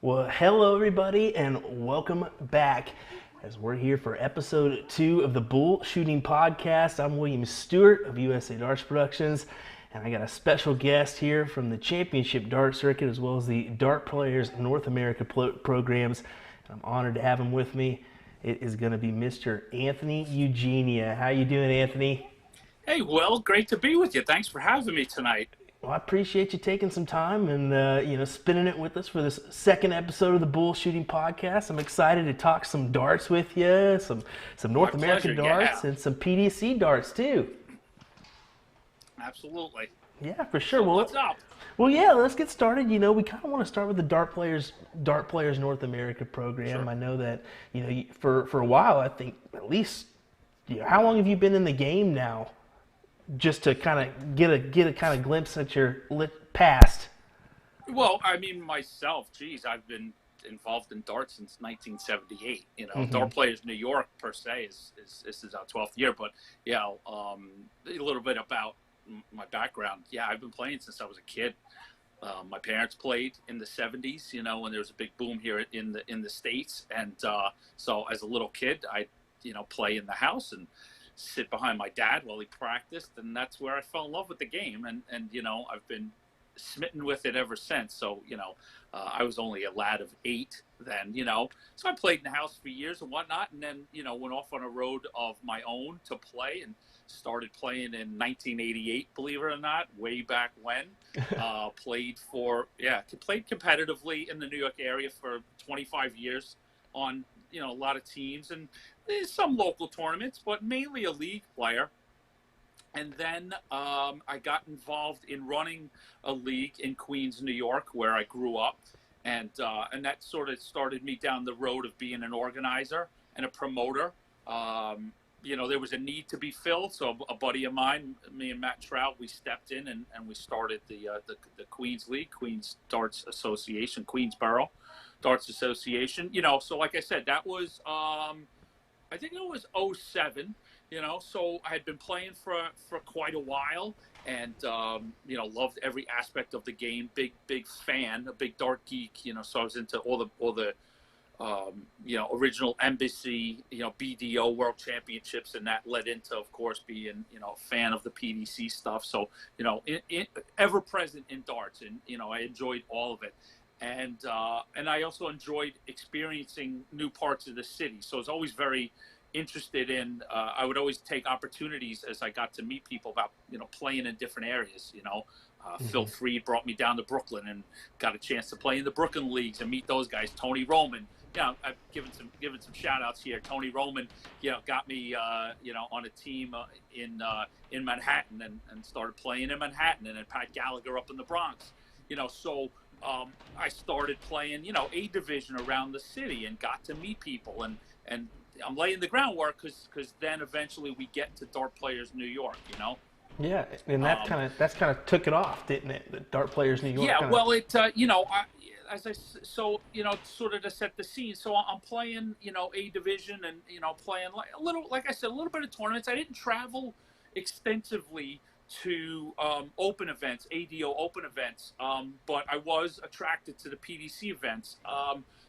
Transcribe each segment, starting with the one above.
Well, hello everybody, and welcome back as we're here for episode 2 of the BullShooting podcast. I'm William Stuart of USA Darts Productions, and I got a special guest here from the Championship Dart Circuit as well as the Dart Players North America programs. I'm honored to have him with me. It is going to be Mr. Anthony Eugenia. How you doing, Anthony? Hey, Will, great to be with you. Thanks for having me tonight. Well, I appreciate you taking some time and spinning it with us for this second episode of the BullShooting podcast. I'm excited to talk some darts with you, some My North pleasure. American darts Yeah, and some PDC darts too. absolutely. Yeah, for sure. So Well, what's up? well, yeah. Let's get started. We kind of want to start with the Dart Players North America program. Sure. I know that for a while. I think at least how long have you been in the game now? Just to kind of get a kind of glimpse at your past. Well, I mean, myself, geez, I've been involved in darts since 1978. Mm-hmm. Dart Players New York per se is this is our 12th year, but yeah, a little bit about my background. Yeah, I've been playing since I was a kid. My parents played in the 70s, when there was a big boom here in the States, and so as a little kid, I play in the house and sit behind my dad while he practiced, and that's where I fell in love with the game, and I've been smitten with it ever since. So I was only a lad of 8 then, so I played in the house for years and whatnot, and then went off on a road of my own to play and started playing in 1988, believe it or not, way back when. Played competitively in the New York area for 25 years on a lot of teams and there's some local tournaments, but mainly a league player. And then I got involved in running a league in Queens, New York, where I grew up, and that sort of started me down the road of being an organizer and a promoter. There was a need to be filled, so a buddy of mine, me and Matt Trout, we stepped in and we started the Queens League, Queens Darts Association, Queensborough Darts Association. So like I said, that was I think it was '07. So I had been playing for quite a while, and loved every aspect of the game. Big fan, a big dart geek. So I was into all the original Embassy, BDO World Championships, and that led into, of course, being a fan of the PDC stuff. So ever present in darts, and I enjoyed all of it. And I also enjoyed experiencing new parts of the city. So I was always very interested in. I would always take opportunities as I got to meet people about playing in different areas. Phil Mm-hmm. Freed brought me down to Brooklyn and got a chance to play in the Brooklyn leagues and meet those guys. Tony Roman. Yeah, I've given some shout outs here. Tony Roman, got me on a team in Manhattan and started playing in Manhattan, and then Pat Gallagher up in the Bronx. So I started playing, A division around the city and got to meet people, and I'm laying the groundwork because then eventually we get to Dart Players New York. Yeah, and Um, that's kind of took it off, didn't it? The Dart Players New York yeah, kind of. well, so sort of to set the scene. So I'm playing, A division and playing like a little, like I said, a little bit of tournaments. I didn't travel extensively to open events, ADO open events, but I was attracted to the PDC events.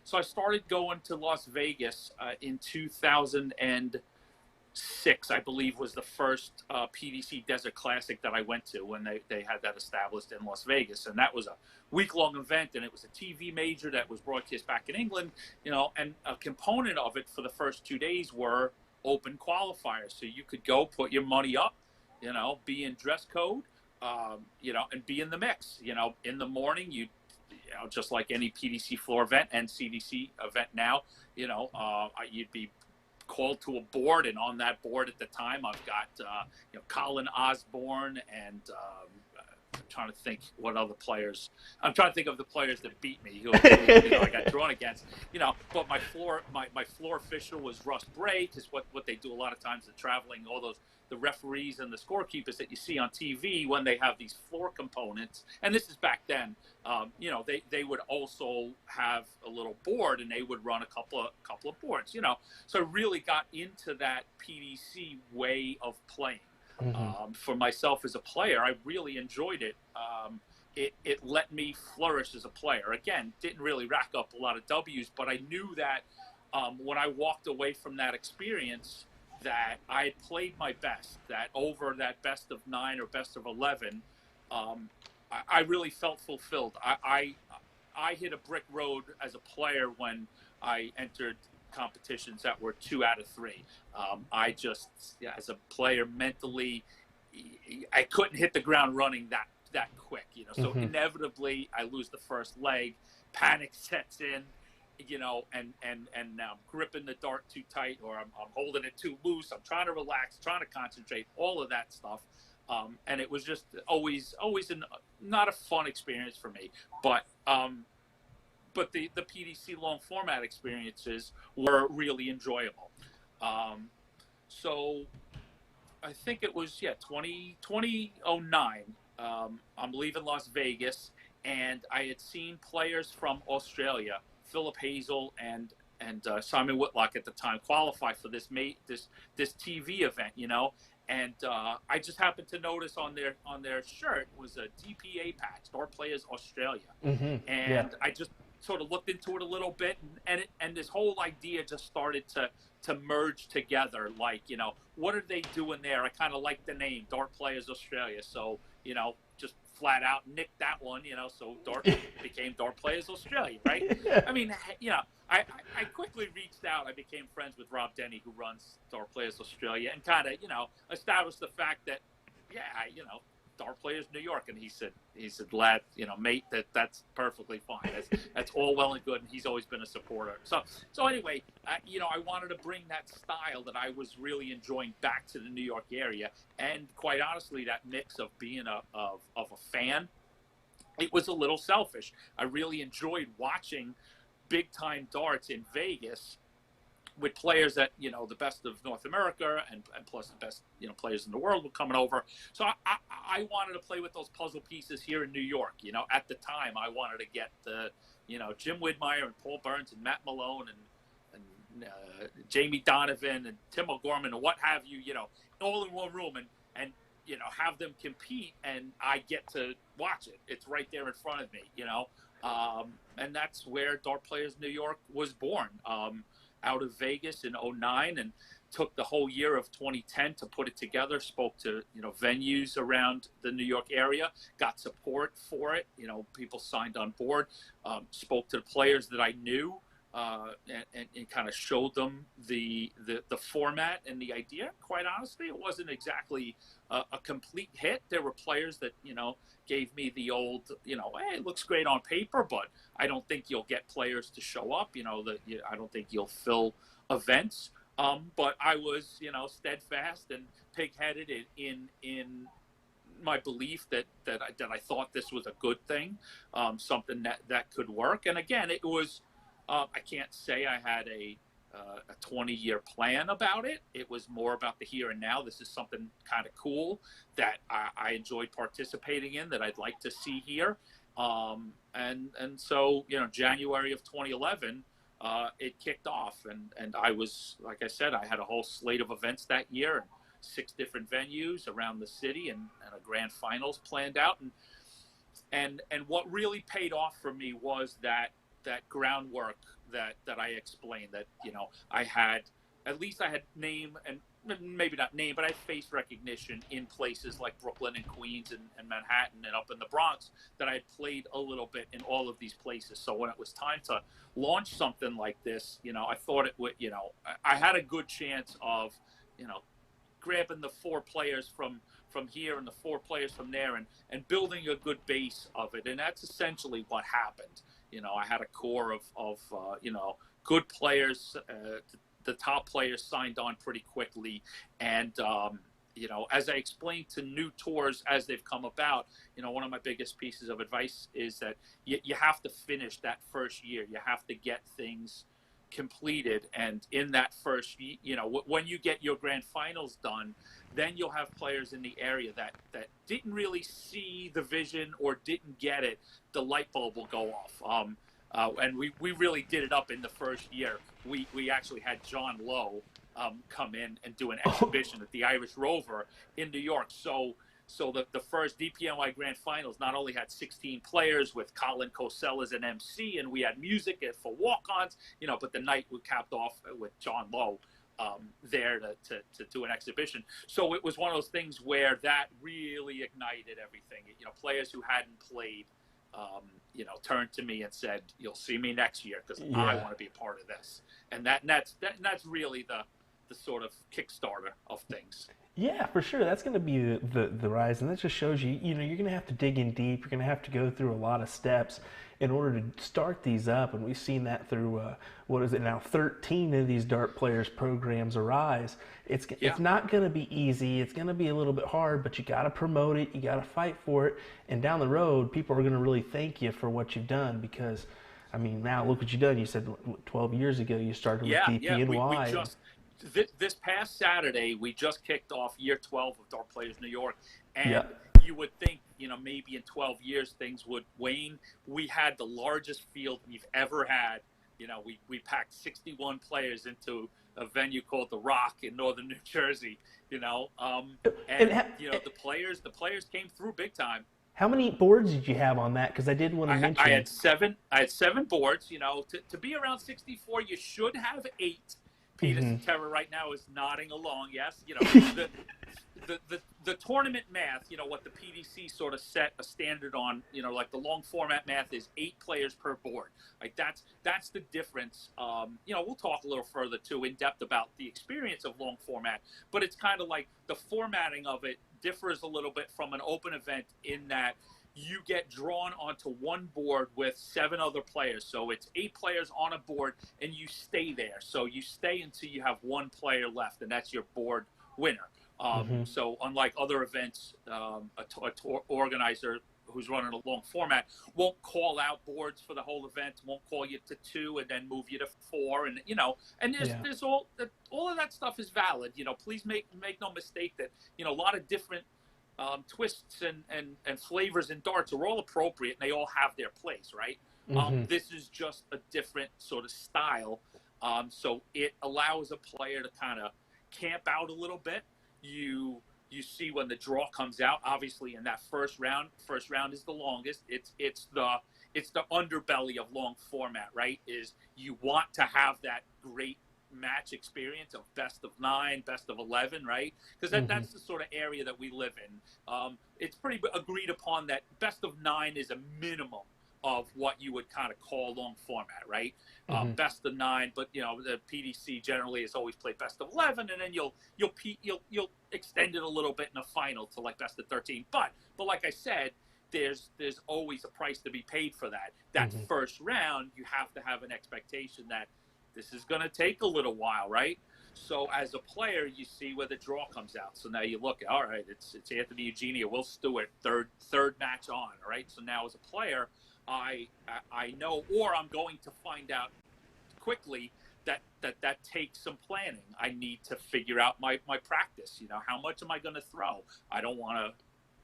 So I started going to Las Vegas in 2006, I believe, was the first PDC Desert Classic that I went to when they had that established in Las Vegas. And that was a week-long event, and it was a TV major that was broadcast back in England, and a component of it for the first 2 days were open qualifiers. So you could go put your money up, be in dress code, and be in the mix. In the morning, just like any PDC floor event and CDC event now, you'd be called to a board, and on that board at the time, I've got Colin Osborne and I'm trying to think what other players. I'm trying to think of the players that beat me who I got drawn against. But my floor official was Russ Bray, because what they do a lot of times, the traveling, all those the referees and the scorekeepers that you see on TV when they have these floor components. And this is back then. They would also have a little board, and they would run a couple of boards. So I really got into that PDC way of playing. Mm-hmm. For myself as a player, I really enjoyed it. it let me flourish as a player. Again, didn't really rack up a lot of W's, but I knew that when I walked away from that experience, that I had played my best, that over that best of 9 or best of 11, I really felt fulfilled. I hit a brick road as a player when I entered competitions that were 2 out of 3. I just, as a player, mentally, I couldn't hit the ground running that quick, So inevitably, I lose the first leg, panic sets in, and now I'm gripping the dart too tight, or I'm holding it too loose. I'm trying to relax, trying to concentrate, all of that stuff. And it was just always not a fun experience for me. But the PDC long format experiences were really enjoyable. So I think it was 2009. I'm leaving Las Vegas, and I had seen players from Australia, Philip Hazel and Simon Whitlock at the time, qualify for this TV event, And I just happened to notice on their shirt was a DPA patch, Dart Players Australia, and I just sort of looked into it a little bit, and this whole idea just started to merge together. Like, what are they doing there? I kind of like the name Dart Players Australia, so just flat out nicked that one, so Dart became Dart Players Australia, right? I mean, I quickly reached out. I became friends with Rob Denny, who runs Dart Players Australia, and kind of, established the fact that, Dart Players New York. And he said, lad, mate, that's perfectly fine. That's all well and good. And he's always been a supporter. So anyway, I wanted to bring that style that I was really enjoying back to the New York area. And quite honestly, that mix of being of a fan, it was a little selfish. I really enjoyed watching big time darts in Vegas with players that, the best of North America and plus the best, players in the world were coming over. So I wanted to play with those puzzle pieces here in New York. At the time I wanted to get the, Jim Widmeyer and Paul Burns and Matt Malone and Jamie Donovan and Tim O'Gorman and what have you, all in one room and have them compete, and I get to watch it. It's right there in front of me, and that's where Dart Players New York was born. Out of Vegas in 2009, and took the whole year of 2010 to put it together. Spoke to venues around the New York area, got support for it. People signed on board. Spoke to the players that I knew, and kind of showed them the format and the idea. Quite honestly, it wasn't exactly a complete hit. There were players that gave me the old hey, it looks great on paper, but I don't think you'll get players to show up. I don't think you'll fill events. But I was steadfast and pig-headed in my belief that I thought this was a good thing, something that could work. And again, it was. I can't say I had a 20-year plan about it. It was more about the here and now. This is something kind of cool that I enjoyed participating in, that I'd like to see here. And so, January of 2011, it kicked off. And I was, like I said, I had a whole slate of events that year, and 6 different venues around the city, and a grand finals planned out. And what really paid off for me was that groundwork that I explained, that I had name, and maybe not name, but I had face recognition in places like Brooklyn and Queens and Manhattan and up in the Bronx, that I had played a little bit in all of these places. So when it was time to launch something like this, I thought it would, I had a good chance of grabbing the 4 players from here and the 4 players from there, and building a good base of it. And that's essentially what happened. I had a core of good players. The top players signed on pretty quickly. And, as I explained to new tours as they've come about, one of my biggest pieces of advice is that you have to finish that first year. You have to get things completed. And in that first, when you get your grand finals done, then you'll have players in the area that didn't really see the vision or didn't get it. The light bulb will go off. And we really did it up in the first year. We actually had John Lowe come in and do an exhibition at the Irish Rover in New York. So So the first DPNY Grand Finals not only had 16 players with Colin Cosell as an MC, and we had music for walk-ons, but the night we capped off with John Lowe there to do an exhibition. So it was one of those things where that really ignited everything. Players who hadn't played, turned to me and said, "You'll see me next year because I want to be a part of this." And that's really the sort of Kickstarter of things. Yeah, for sure. That's going to be the rise, and that just shows you, you're going to have to dig in deep. You're going to have to go through a lot of steps in order to start these up, and we've seen that through, 13 of these dart players programs arise. It's not going to be easy. It's going to be a little bit hard, but you got to promote it. You got to fight for it, and down the road, people are going to really thank you for what you've done because, now look what you've done. You said 12 years ago you started with DPNY. This past Saturday, we just kicked off year 12 of Dart Players New York, and you would think, maybe in 12 years things would wane. We had the largest field we've ever had. We packed 61 players into a venue called The Rock in northern New Jersey. The players came through big time. How many boards did you have on that? Because I did want to mention. I had seven boards. To be around 64, you should have 8. Peter Terra right now is nodding along. Yes, the tournament math. What the PDC sort of set a standard on. Like the long format math is 8 players per board. Like that's the difference. We'll talk a little further too in depth about the experience of long format, but it's kind of like the formatting of it differs a little bit from an open event in that you get drawn onto one board with 7 other players. So it's 8 players on a board, and you stay there. So you stay until you have 1 player left, and that's your board winner. So unlike other events, a tour organizer who's running a long format won't call out boards for the whole event, won't call you to 2 and then move you to 4. And, and there's all of that stuff is valid. Please make no mistake that, a lot of different twists and flavors in darts are all appropriate and they all have their place, right? This is just a different sort of style. So it allows a player to kind of camp out a little bit. You see when the draw comes out, obviously in that first round is the longest. It's the underbelly of long format, right? Is you want to have that great match experience of best of 9, best of 11, right? Because that's the sort of area that we live in. It's pretty agreed upon that best of 9 is a minimum of what you would kind of call long format, right? Best of 9, but the PDC generally has always played best of 11, and then you'll extend it a little bit in a final to like best of 13. But like I said, there's always a price to be paid for that. That first round, you have to have an expectation that this is going to take a little while, right? So as a player, you see where the draw comes out. So now you look, all right, it's Anthony Eugenia, Will Stuart, third match on, all right? So now as a player, I know, or I'm going to find out quickly that takes some planning. I need to figure out my practice. How much am I going to throw? I don't want to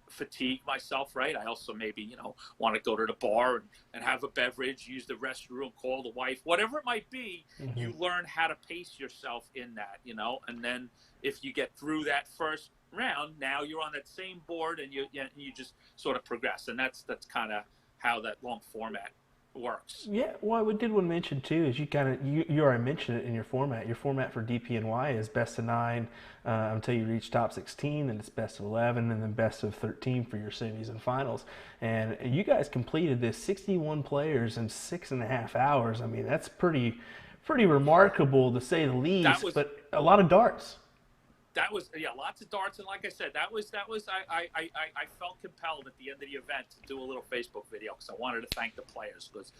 fatigue myself, right? I also maybe, want to go to the bar and have a beverage, use the restroom, call the wife, whatever it might be. You learn how to pace yourself in that, and then if you get through that first round, now you're on that same board and you just sort of progress. And that's kind of how that long format works. Yeah, well, I did want to mention too is you already mentioned it in your format. Your format for DPNY is best of 9 until you reach top 16, and it's best of 11, and then best of 13 for your semis and finals. And you guys completed this 61 players in 6.5 hours. That's pretty remarkable to say the least. But a lot of darts. That was lots of darts, and like I said, that was I felt compelled at the end of the event to do a little Facebook video because I wanted to thank the players because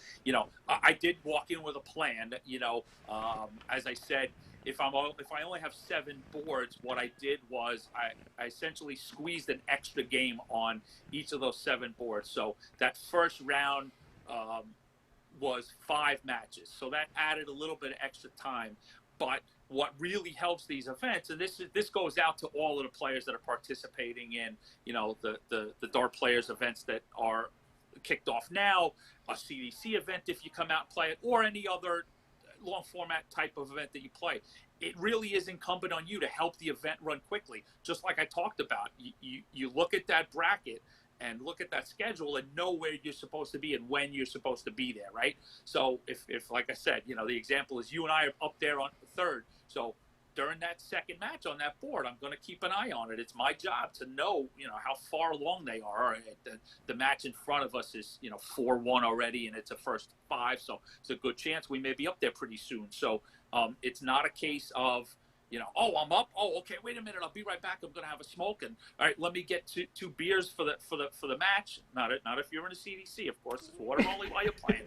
I did walk in with a plan. As I said, if I only have 7 boards, what I did was I essentially squeezed an extra game on each of those 7 boards. So that first round was 5 matches, so that added a little bit of extra time, but what really helps these events, and this goes out to all of the players that are participating in, the Dart Players events that are kicked off now, a CDC event if you come out and play it, or any other long format type of event that you play. it really is incumbent on you to help the event run quickly. Just like I talked about, you look at that bracket and look at that schedule and know where you're supposed to be and when you're supposed to be there, right? So if like I said, the example is you and I are up there on the third. So during that second match on that board, I'm going to keep an eye on it. It's my job to know, how far along they are. The match in front of us is, 4-1 already, and it's a first 5. So it's a good chance we may be up there pretty soon. So it's not a case of, oh, I'm up. Oh, okay. Wait a minute. I'll be right back. I'm going to have a smoke. And all right, let me get two beers for the match. Not if you're in a CDC, of course. It's water only while you're playing.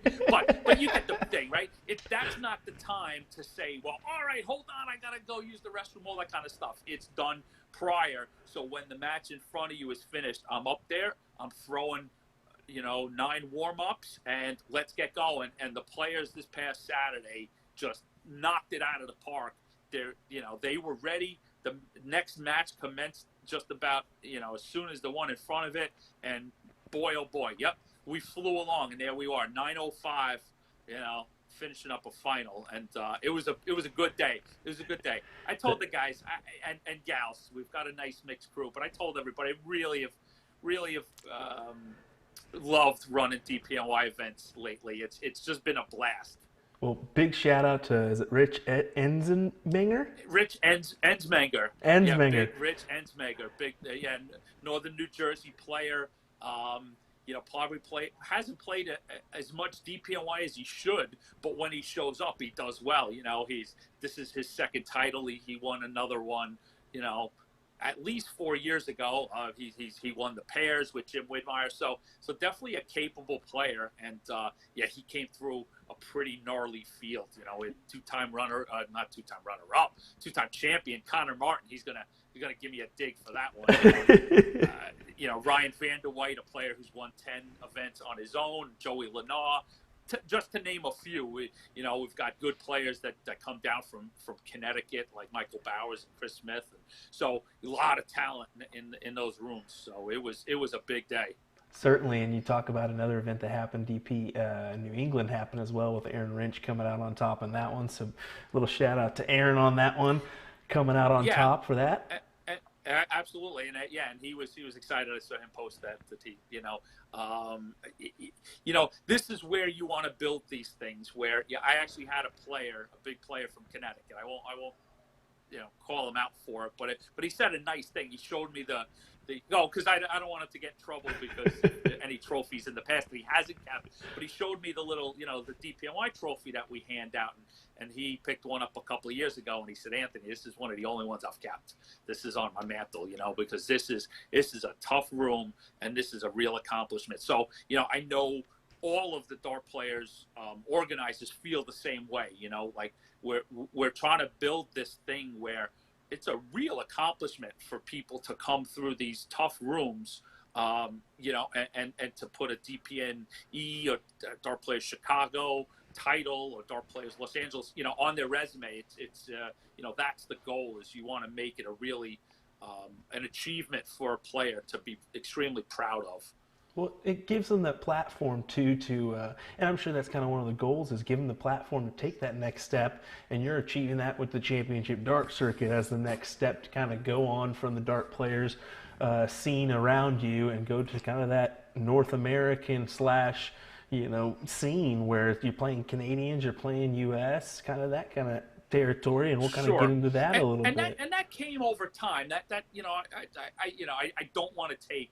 But you get the thing, right? That's not the time to say, well, all right, hold on. I got to go use the restroom, all that kind of stuff. It's done prior. So when the match in front of you is finished, I'm up there. I'm throwing 9 warm-ups, and let's get going. And the players this past Saturday just knocked it out of the park. They were ready. The next match commenced just about, as soon as the one in front of it. And boy, oh boy, yep, we flew along, and there we are, 9:05, finishing up a final. And it was a good day. It was a good day. I told the guys and gals, we've got a nice mixed crew, but I told everybody, I really have loved running DPNY events lately. It's just been a blast. Well, big shout out to, is it Rich Ensmenger? Rich Ensmenger. Ensmenger. Yeah, Rich Ensmenger. Big, Northern New Jersey player. Probably hasn't played as much DPNY as he should, but when he shows up, he does well. This is his second title. He won another one, at least 4 years ago. He won the pairs with Jim Widmeyer. So definitely a capable player. And he came through a pretty gnarly field, with two-time champion Connor Martin. He's gonna give me a dig for that one. Ryan Vanderwhite, a player who's won 10 events on his own. Joey Lenar, just to name a few. We've got good players that come down from Connecticut, like Michael Bowers and Chris Smith. And so a lot of talent in those rooms. So it was a big day. Certainly, and you talk about another event that happened, DP New England happened as well, with Aaron Wrench coming out on top in that one. So a little shout out to Aaron on that one, coming out on top for that. Absolutely, and he was excited. I saw him post that to team. This is where you want to build these things. Where I actually had a big player from Connecticut. I won't call him out for it, but he said a nice thing. He showed me because I don't want him to get in trouble because any trophies in the past that he hasn't kept. But he showed me the little, the DPNY trophy that we hand out, and he picked one up a couple of years ago, and he said, Anthony, this is one of the only ones I've kept. This is on my mantle, because this is a tough room, and this is a real accomplishment. So, I know all of the dart players, organizers feel the same way. Like we're trying to build this thing where it's a real accomplishment for people to come through these tough rooms, and to put a DPNE or Dart Players Chicago title or Dart Players Los Angeles, on their resume. It's that's the goal, is you want to make it a really an achievement for a player to be extremely proud of. Well, it gives them that platform too and I'm sure that's kind of one of the goals, is give them the platform to take that next step, and you're achieving that with the championship dart circuit as the next step to kind of go on from the dart players scene around you and go to kind of that North American / scene where you're playing Canadians, you're playing US, kind of that kind of territory, and we'll kind of get into that a little bit. That came over time. That I don't want to take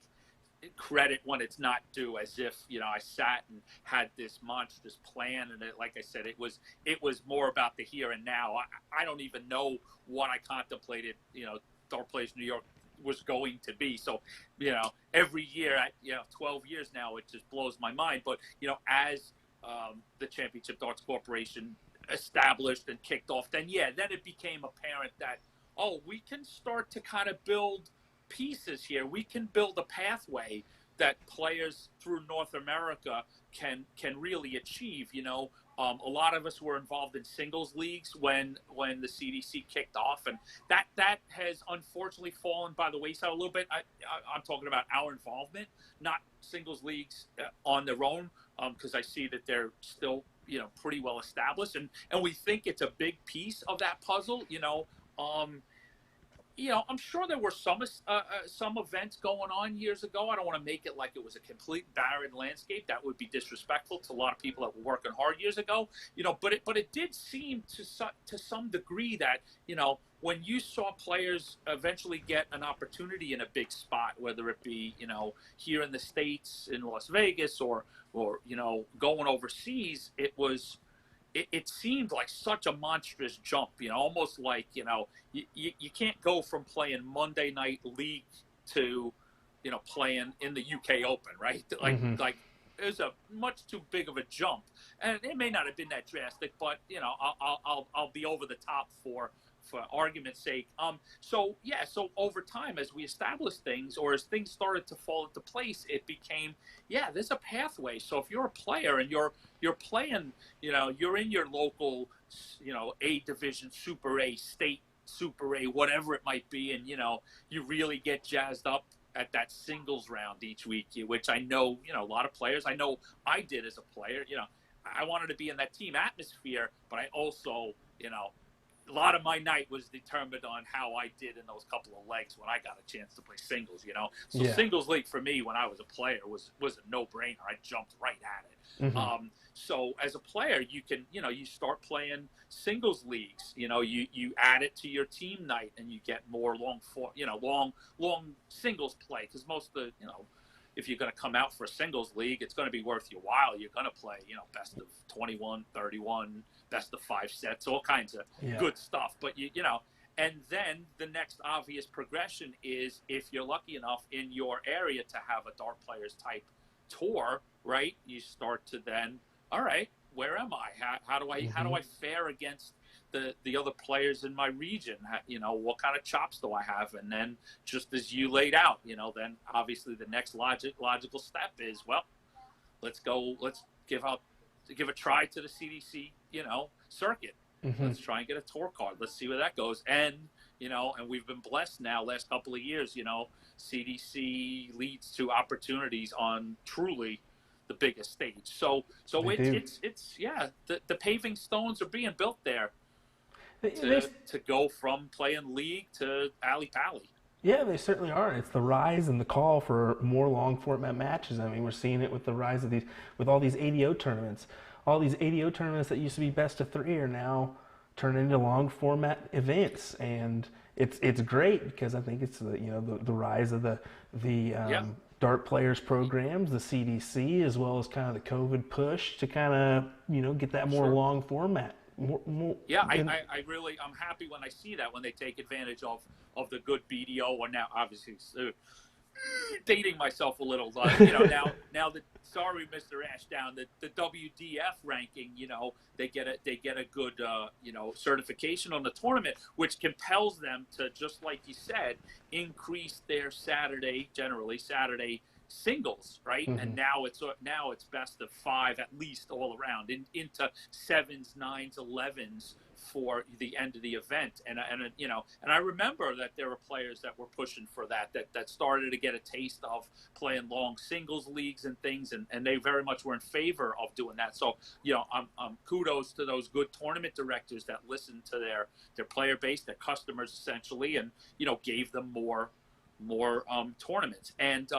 credit when it's not due, as if I sat and had this monstrous plan, and like I said, it was more about the here and now. I don't even know what I contemplated Dart Players New York was going to be. So every year, 12 years now, it just blows my mind. But as the Championship Darts Corporation established and kicked off, then it became apparent that we can start to kind of build pieces here. We can build a pathway that players through North America can really achieve. A lot of us were involved in singles leagues when the CDC kicked off, and that has unfortunately fallen by the wayside a little bit. I'm talking about our involvement, not singles leagues on their own, because I see that they're still pretty well established, and we think it's a big piece of that puzzle. I'm sure there were some events going on years ago. I don't want to make it like it was a complete barren landscape. That would be disrespectful to a lot of people that were working hard years ago. But it did seem to some degree that when you saw players eventually get an opportunity in a big spot, whether it be here in the States in Las Vegas or going overseas, it seemed like such a monstrous jump, almost like, you can't go from playing Monday night league to, playing in the UK Open, right? Like it was a much too big of a jump, and it may not have been that drastic, but I'll be over the top for argument's sake. So over time, as we established things, or as things started to fall into place, it became, there's a pathway. So if you're a player and you're playing, you're in your local, A division, Super A, state Super A, whatever it might be, and you really get jazzed up at that singles round each week, which I know, a lot of players, I know I did as a player, I wanted to be in that team atmosphere, but I also, a lot of my night was determined on how I did in those couple of legs when I got a chance to play singles, So singles league for me when I was a player was a no-brainer. I jumped right at it. So as a player, you can, you start playing singles leagues, you add it to your team night and you get more long singles play, because most of the, if you're going to come out for a singles league, it's going to be worth your while. You're going to play, best of 21, 31, best of 5 sets, all kinds of good stuff. But, and then the next obvious progression is, if you're lucky enough in your area to have a dart players type tour, right? You start to then, all right, where am I? How do I fare against the other players in my region? What kind of chops do I have? And then, just as you laid out, then obviously the next logical step is, well, let's give a try to the CDC, circuit. Let's try and get a tour card. Let's see where that goes. And, and we've been blessed now last couple of years, CDC leads to opportunities on truly the biggest stage. So it's the paving stones are being built there to go from playing league to alley-pally. Yeah, they certainly are. It's the rise and the call for more long format matches. I mean, we're seeing it with the rise of with all these ADO tournaments. All these ADO tournaments that used to be best of 3 are now turning into long format events, and it's great, because I think it's the rise of the dart players programs, the CDC, as well as kind of the COVID push to kind of get that more long format. I'm happy when I see that, when they take advantage of the good BDO, or now obviously dating myself a little, now that, sorry, Mr. Ashdown, the WDF ranking, they get a good certification on the tournament, which compels them to, just like you said, increase their Saturday singles, right? And now it's best of 5 at least all around, into 7s, 9s, 11s for the end of the event. And I remember that there were players that were pushing for that started to get a taste of playing long singles leagues and things, and they very much were in favor of doing that. So I'm kudos to those good tournament directors that listened to their player base, their customers essentially, and gave them more tournaments. And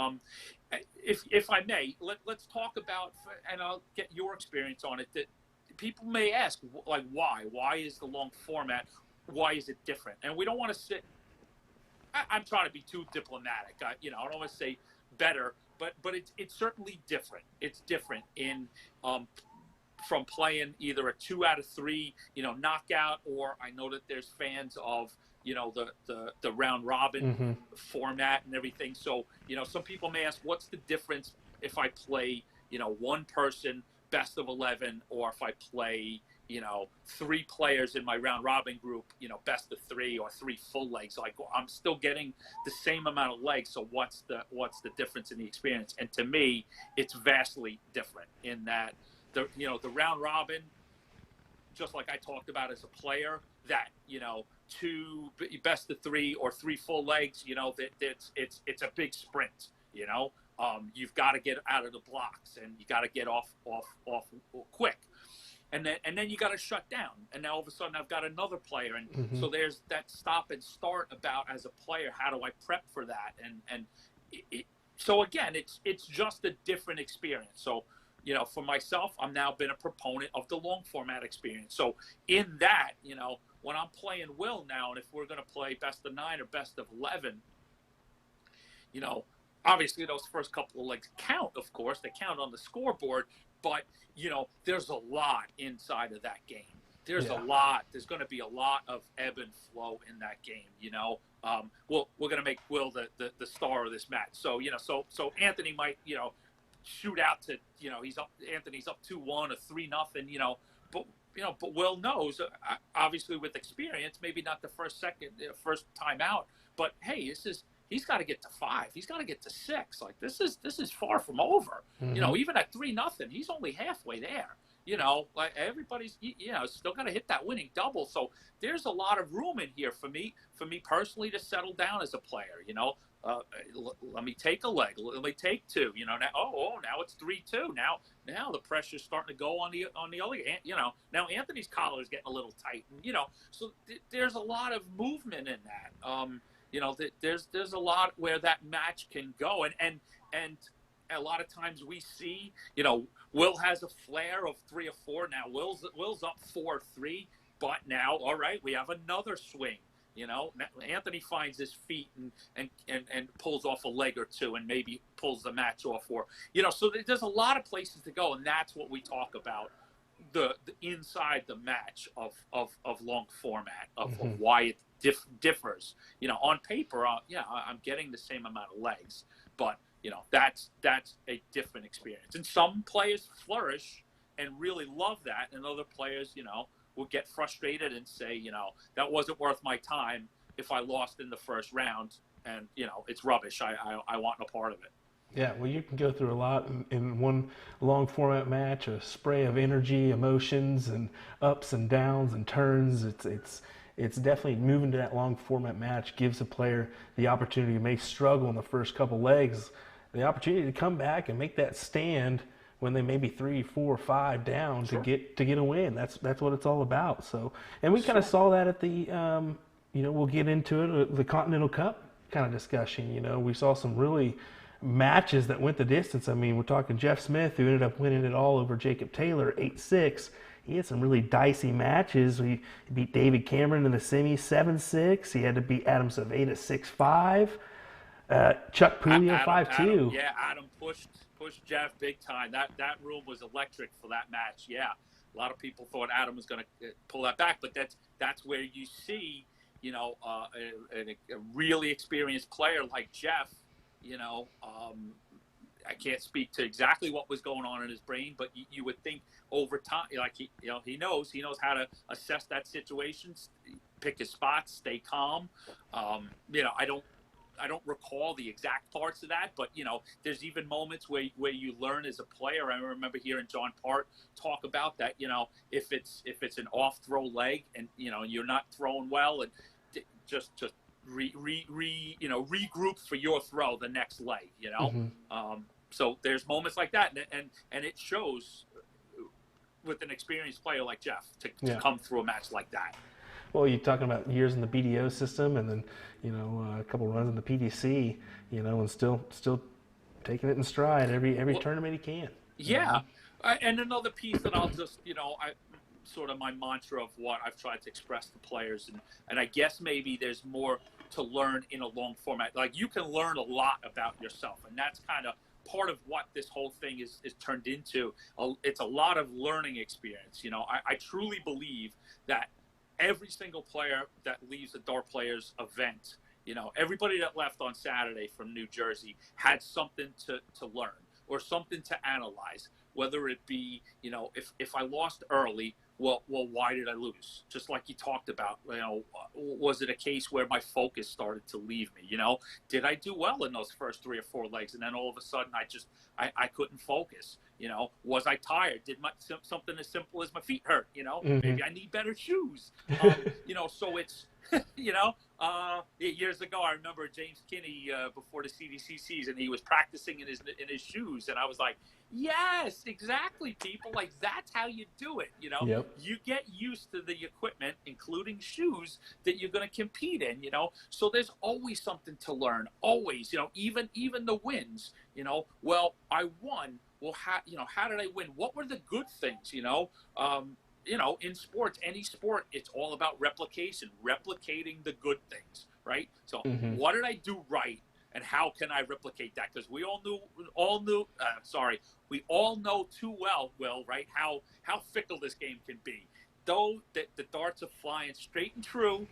if I may, let's talk about, and I'll get your experience on it, that people may ask, like, why is the long format, why is it different? And we don't want to sit, I'm trying to be too diplomatic, I don't want to say better, but it's certainly different. It's different in from playing either a 2 out of 3 knockout, or I know that there's fans of the round robin format and everything. So, some people may ask, what's the difference if I play, one person best of 11, or if I play, 3 players in my round robin group, best of 3 or 3 full legs. Like, I'm still getting the same amount of legs. So what's the difference in the experience? And to me, it's vastly different in that the round robin, just like I talked about as a player, that 2 best of 3 or 3 full legs, that it's a big sprint. You've got to get out of the blocks and you got to get off quick. And then you got to shut down. And now all of a sudden I've got another player. And so there's that stop and start about, as a player, how do I prep for that? So again, it's just a different experience. So, for myself, I'm now been a proponent of the long format experience. So in that, when I'm playing Will now, and if we're going to play best of 9 or best of 11, obviously those first couple of legs count, of course. They count on the scoreboard. But, there's a lot inside of that game. There's a lot. There's going to be a lot of ebb and flow in that game, Well, we're going to make Will the star of this match. So, so Anthony might, shoot out to, Anthony's up 2-1 or 3-0, but Will knows, obviously with experience, maybe not the first time out, but hey, he's got to get to 5. He's got to get to 6. Like, this is far from over. Even at 3-0, he's only halfway there. Like, everybody's, still got to hit that winning double. So there's a lot of room in here for me personally to settle down as a player. Let me take a leg. Let me take 2. Now, now it's 3-2. Now the pressure's starting to go on the other. Now Anthony's collar is getting a little tight. So there's a lot of movement in that. There's a lot where that match can go, and a lot of times we see, Will has a flare of 3 or 4. Now Will's up 4-3, but now, all right, we have another swing. Anthony finds his feet and pulls off a leg or 2 and maybe pulls the match off. Or, so there's a lot of places to go, and that's what we talk about, the inside the match of long format, of why it differs. On paper, I'm getting the same amount of legs, but that's a different experience. And some players flourish and really love that, and other players, will get frustrated and say, that wasn't worth my time if I lost in the first round, and it's rubbish. I want no part of it. Yeah, well, you can go through a lot in one long format match, a spray of energy, emotions, and ups and downs and turns. It's definitely moving to that long format match gives a player the opportunity to may struggle in the first couple legs, the opportunity to come back and make that stand when they may be 3, 4, 5 down to get a win. That's what it's all about. So, and we kind of saw that at the we'll get into it, the Continental Cup kind of discussion. We saw some really matches that went the distance. I mean, we're talking Jeff Smith, who ended up winning it all over Jacob Taylor, 8-6. He had some really dicey matches. He beat David Cameron in the semis 7-6. He had to beat Adam Saveda 6-5. Chuck Puglia 5-2. Adam pushed Jeff big time. That room was electric for that match. Yeah, a lot of people thought Adam was going to pull that back, but that's where you see, a really experienced player like Jeff. I can't speak to exactly what was going on in his brain, but you would think over time, like he knows how to assess that situation, pick his spots, stay calm. I don't recall the exact parts of that, but there's even moments where you learn as a player. I remember hearing John Part talk about that. If it's an off throw leg and you're not throwing well, and just regroup for your throw the next leg. So there's moments like that, and it shows with an experienced player like Jeff to come through a match like that. Well, you're talking about years in the BDO system, and then a couple runs in the PDC, and still taking it in stride every tournament he can. Yeah, and another piece that I'll just sort of my mantra of what I've tried to express to players, and I guess maybe there's more to learn in a long format. Like, you can learn a lot about yourself, and that's kind of part of what this whole thing is turned into. It's a lot of learning experience. I truly believe that every single player that leaves a Dart Players event, everybody that left on Saturday from New Jersey had something to learn or something to analyze, whether it be, if I lost early, well, why did I lose? Just like you talked about, was it a case where my focus started to leave me? Did I do well in those first 3 or 4 legs, and then all of a sudden I couldn't focus? Was I tired? Did something as simple as my feet hurt? Maybe I need better shoes. So it's years ago, I remember James Kinney before the CDC season. He was practicing in his shoes, and I was like, yes, exactly, people. Like, that's how you do it. Yep. You get used to the equipment, including shoes, that you're going to compete in. So there's always something to learn. Always, even the wins. Well, I won. Well, how did I win? What were the good things? In sports, any sport, it's all about replication, replicating the good things, right? So what did I do right, and how can I replicate that? Because we all know too well, Will, right, how fickle this game can be. Though the darts are flying straight and true,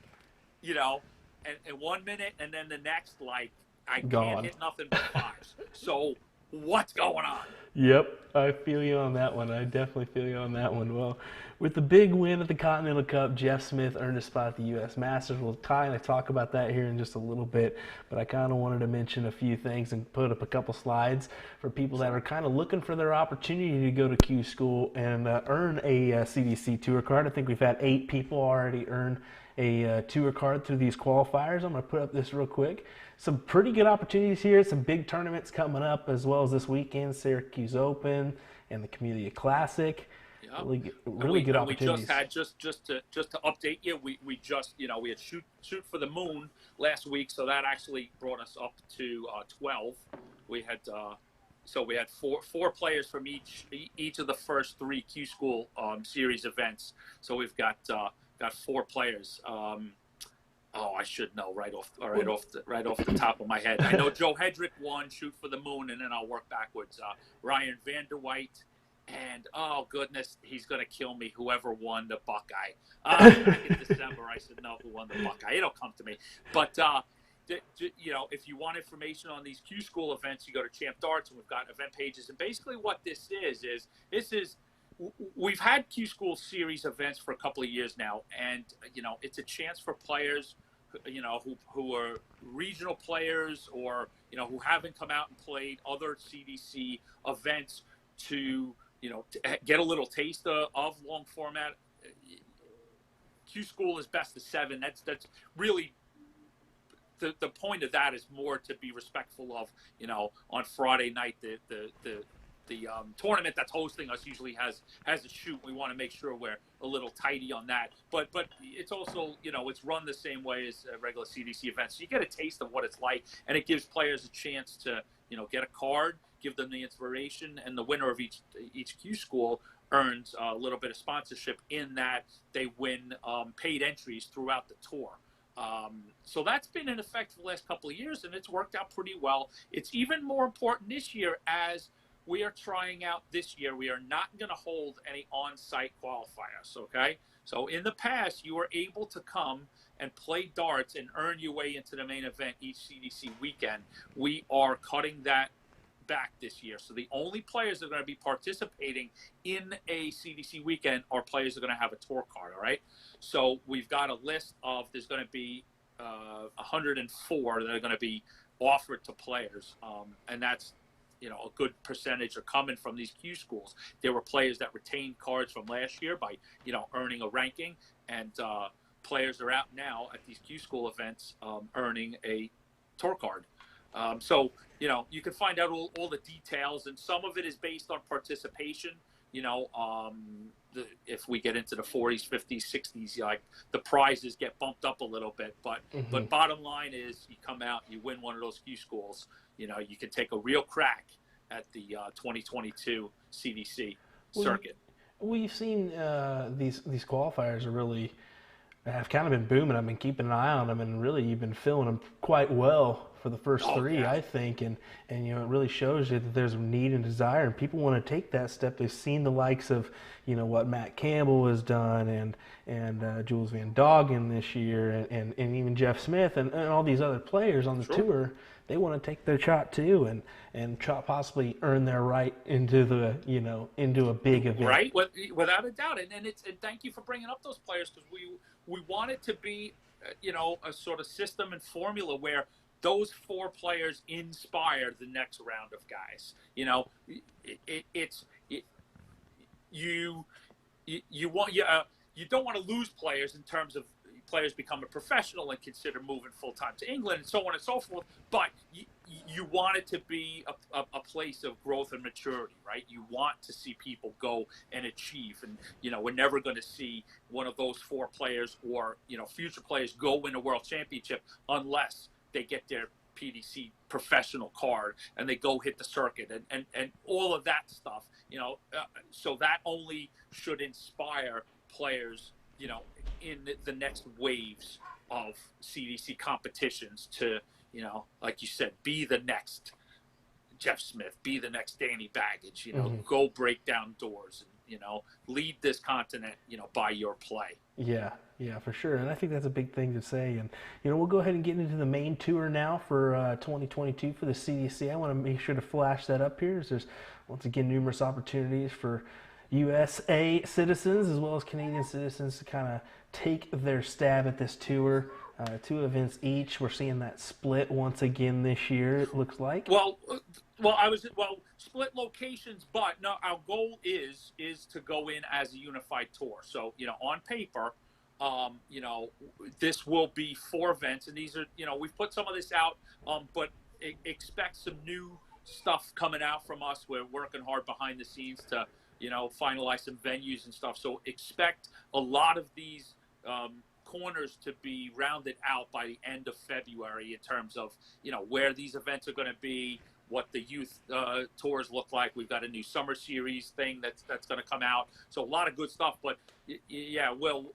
and 1 minute, and then the next, like, I can't hit nothing but fives. So what's going on? Yep, I feel you on that one. I definitely feel you on that one. Well, with the big win at the Continental Cup, Jeff Smith earned a spot at the U.S. Masters. We'll kind of talk about that here in just a little bit, but I kind of wanted to mention a few things and put up a couple slides for people that are kind of looking for their opportunity to go to Q School and earn a CDC Tour card. I think we've had 8 people already earn a tour card through these qualifiers. I'm going to put up this real quick. Some pretty good opportunities here. Some big tournaments coming up, as well as this weekend, Syracuse Open and the Camellia Classic. Yeah. Really good opportunities. We just had just to update you. We just we had shoot for the moon last week, so that actually brought us up to 12. We had we had four players from each of the first 3 Q School series events. So we've got 4 players. I should know right off the top of my head. I know Joe Hedrick won Shoot for the Moon, and then I'll work backwards. Ryan Vanderwhite, and oh goodness, he's gonna kill me. Whoever won the Buckeye back in December, I should know who won the Buckeye. It'll come to me. But if you want information on these Q School events, you go to Champ Darts, and we've got event pages. And basically, what this is. We've had Q School series events for a couple of years now, and it's a chance for players, who are regional players or who haven't come out and played other CDC events to get a little taste of long format. Q School is best of 7. That's really the point of that is more to be respectful of on Friday night the tournament that's hosting us usually has a shoot. We want to make sure we're a little tidy on that. But it's also, it's run the same way as regular CDC events. So you get a taste of what it's like, and it gives players a chance to, get a card, give them the inspiration, and the winner of each Q School earns a little bit of sponsorship in that they win paid entries throughout the tour. So that's been in effect for the last couple of years, and it's worked out pretty well. It's even more important this year as we are trying out this year. We are not going to hold any on-site qualifiers, okay? So in the past, you were able to come and play darts and earn your way into the main event each CDC weekend. We are cutting that back this year. So the only players that are going to be participating in a CDC weekend are players that are going to have a tour card, all right? So we've got a list of, there's going to be 104 that are going to be offered to players, and that's a good percentage are coming from these Q Schools. There were players that retained cards from last year by, earning a ranking, and players are out now at these Q School events earning a tour card. So, you can find out all the details, and some of it is based on participation. If we get into the 40s, 50s, 60s, like the prizes get bumped up a little bit. But bottom line is, you come out, you win one of those Q Schools, you can take a real crack at the 2022 CDC circuit. We've seen these qualifiers are really have kind of been booming. I've been keeping an eye on them, and really you've been filling them quite well for the first 3, I think, and it really shows you that there's a need and desire, and people want to take that step. They've seen the likes of what Matt Campbell has done, and Jules Van Doggen this year, and even Jeff Smith, and all these other players on the tour they want to take their shot too, and possibly earn their right into the into a big event. Right, without a doubt, and thank you for bringing up those players, because we want it to be a sort of system and formula where those 4 players inspire the next round of guys. You don't want to lose players in terms of players become a professional and consider moving full-time to England and so on and so forth, but you want it to be a place of growth and maturity, right? You want to see people go and achieve, and we're never going to see one of those 4 players or future players go win a world championship unless they get their PDC professional card and they go hit the circuit and all of that stuff, so that only should inspire players in the next waves of CDC competitions to, like you said, be the next Jeff Smith, be the next Danny Baggage, go break down doors and, lead this continent, by your play. Yeah, for sure. And I think that's a big thing to say. And, we'll go ahead and get into the main tour now for 2022 for the CDC. I want to make sure to flash that up here. There's, once again, numerous opportunities for USA citizens as well as Canadian citizens to kind of take their stab at this tour. 2 events each. We're seeing that split once again this year, it looks like. Well, split locations, but no, our goal is to go in as a unified tour. So, on paper, this will be 4 events, and these are, we've put some of this out, but expect some new stuff coming out from us. We're working hard behind the scenes to, finalize some venues and stuff. So expect a lot of these corners to be rounded out by the end of February in terms of, where these events are going to be, what the youth tours look like. We've got a new summer series thing that's going to come out. So a lot of good stuff. But yeah, Will,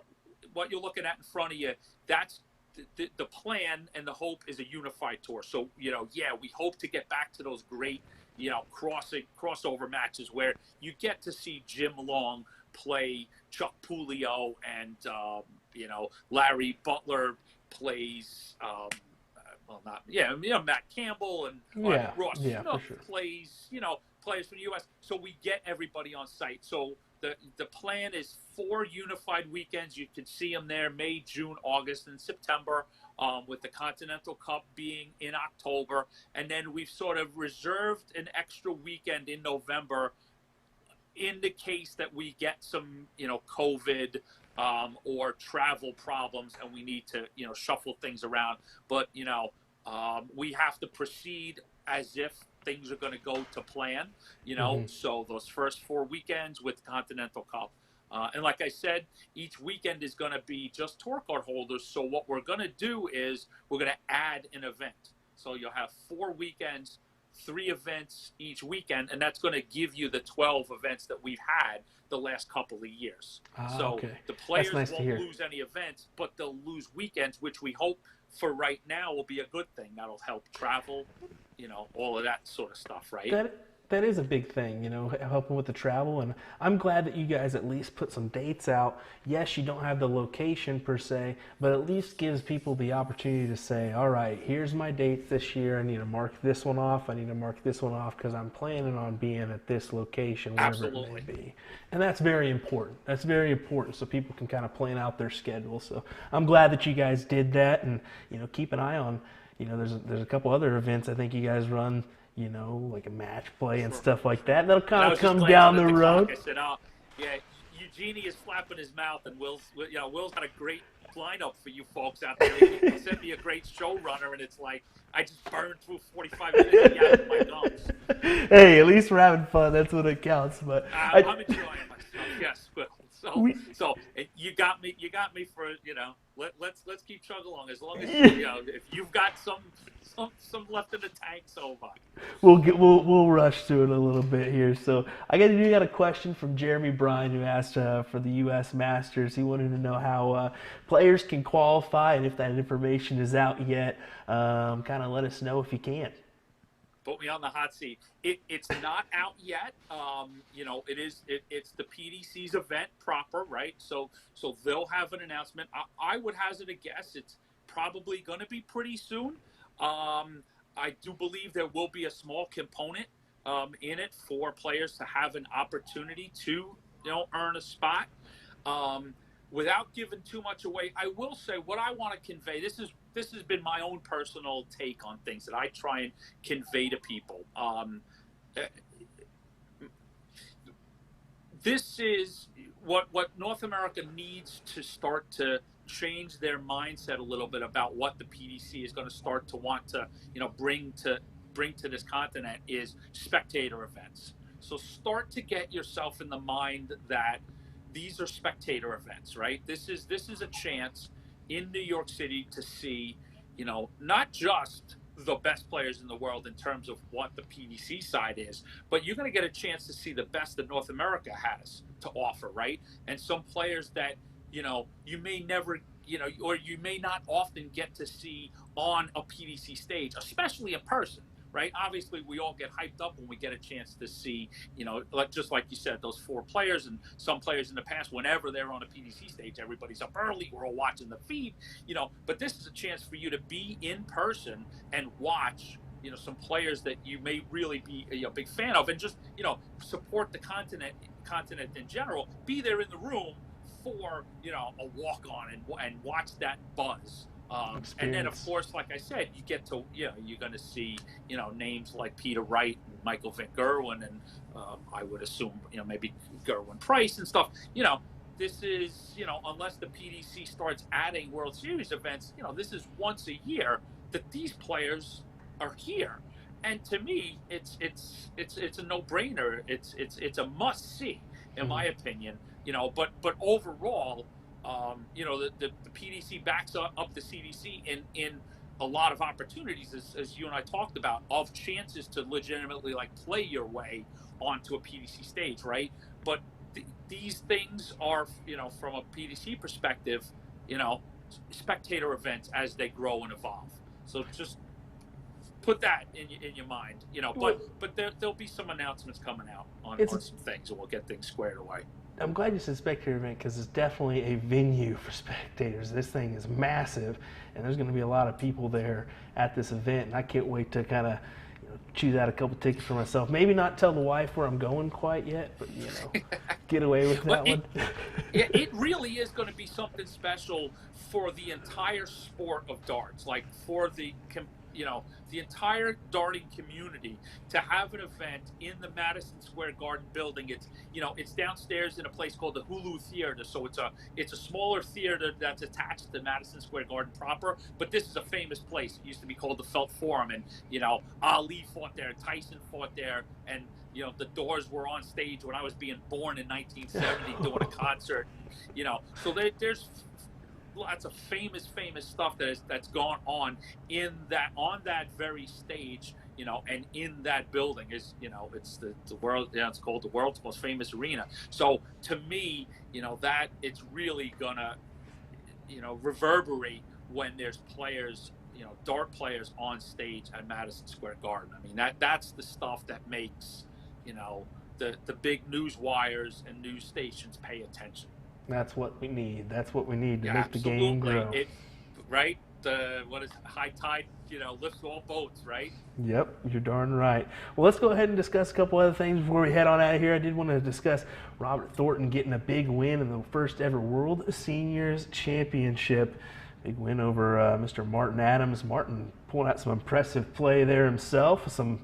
what you're looking at in front of you, that's the plan, and the hope is a unified tour. So, we hope to get back to those great, crossover matches where you get to see Jim Long play Chuck Pulio and, Larry Butler plays, Matt Campbell and Ross Snook plays, players from the U.S. So we get everybody on site. So the plan is 4 unified weekends. You can see them there, May, June, August, and September, with the Continental Cup being in October. And then we've sort of reserved an extra weekend in November in the case that we get some, COVID or travel problems and we need to, shuffle things around. But, we have to proceed as if things are going to go to plan, so those first 4 weekends with Continental Cup. And like I said, each weekend is going to be just tour card holders. So what we're going to do is we're going to add an event. So you'll have 4 weekends, 3 events each weekend, and that's going to give you the 12 events that we've had the last couple of years. The players won't lose any events, but they'll lose weekends, which we hope for right now will be a good thing. That'll help travel, all of that sort of stuff, right? That is a big thing, helping with the travel. And I'm glad that you guys at least put some dates out. Yes, you don't have the location per se, but at least gives people the opportunity to say, all right, here's my dates this year. I need to mark this one off. I need to mark this one off because I'm planning on being at this location, wherever it may be. And that's very important. That's very important so people can kind of plan out their schedule. So I'm glad that you guys did that, and, keep an eye on, there's a couple other events I think you guys run, like a match play and stuff like that. That'll kind of come down the road. I said, Eugenia is flapping his mouth, and Will's got a great lineup for you folks out there. He sent me a great showrunner, and it's like I just burned through 45 minutes of yapping my gums. Hey, at least we're having fun. That's what it counts. But I'm enjoying myself. Yes, Will. So you got me for let's keep chugging along as long as if you've got some left in the tank, so far. We'll rush through it a little bit here. So you got a question from Jeremy Bryan, who asked for the U.S. Masters. He wanted to know how players can qualify, and if that information is out yet, kind of let us know if you can. Put me on the hot seat. It's not out yet. It's the PDC's event proper, right? So they'll have an announcement. I would hazard a guess it's probably going to be pretty soon. I do believe there will be a small component in it for players to have an opportunity to, earn a spot. Um, Without giving too much away, I will say what I want to convey. This has been my own personal take on things that I try and convey to people. Uh, this is what North America needs to start to change their mindset a little bit about what the PDC is going to start to want to bring to this continent is spectator events. So start to get yourself in the mind that these are spectator events, right? This is a chance in New York City to see, not just the best players in the world in terms of what the PDC side is, but you're going to get a chance to see the best that North America has to offer, right? And some players that, you may never, or you may not often get to see on a PDC stage, especially in person, right? Obviously, we all get hyped up when we get a chance to see, just like you said, those 4 players and some players in the past, whenever they're on a PDC stage, everybody's up early, we're all watching the feed, but this is a chance for you to be in person and watch, some players that you may really be a big fan of, and just, support the continent in general, be there in the room for, a walk on and watch that buzz. And then, of course, like I said, you get to, you're going to see, names like Peter Wright and Michael Van Gerwen, and I would assume, maybe Gerwin Price and stuff. This is, unless the PDC starts adding World Series events, this is once a year that these players are here. And to me, it's a no-brainer. It's a must-see, in my opinion. But overall, the PDC backs up the CDC in a lot of opportunities, as you and I talked about, of chances to legitimately play your way onto a PDC stage, right? But these things are, from a PDC perspective, spectator events as they grow and evolve. So just put that in your mind, But there'll be some announcements coming out on some things, and we'll get things squared away. I'm glad you said spectator event because it's definitely a venue for spectators. This thing is massive, and there's going to be a lot of people there at this event, and I can't wait to kind of choose out a couple tickets for myself. Maybe not tell the wife where I'm going quite yet, but get away with that one. It really is going to be something special for the entire sport of darts, for the entire darting community to have an event in the Madison Square Garden building. It's downstairs in a place called the Hulu Theater. So it's a smaller theater that's attached to Madison Square Garden proper, but this is a famous place. It used to be called the Felt Forum, and Ali fought there, Tyson fought there, and the Doors were on stage when I was being born in 1970 doing a concert. So there's lots of famous stuff that's gone on on that very stage, and in that building is, it's the world, it's called the world's most famous arena. So to me, that it's really gonna, reverberate when there's players, dart players on stage at Madison Square Garden. I mean, that's the stuff that makes, the big news wires and news stations pay attention. That's what we need. That's what we need to make the game grow. Right? What is high tide, lifts all boats, right? Yep, you're darn right. Well, let's go ahead and discuss a couple other things before we head on out of here. I did want to discuss Robert Thornton getting a big win in the first ever World Seniors Championship. Big win over Mr. Martin Adams. Martin pulling out some impressive play there himself, some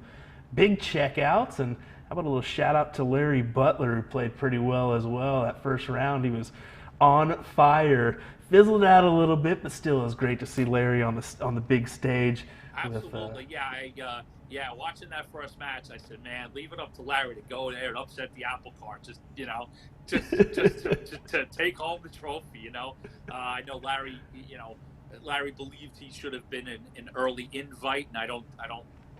big checkouts, and how about a little shout out to Larry Butler, who played pretty well as well. That first round, he was on fire. Fizzled out a little bit, but still it was great to see Larry on the big stage. Absolutely, yeah. Watching that first match, I said, man, leave it up to Larry to go there and upset the apple cart. Just to take home the trophy. I know Larry. Larry believed he should have been an early invite, and I don't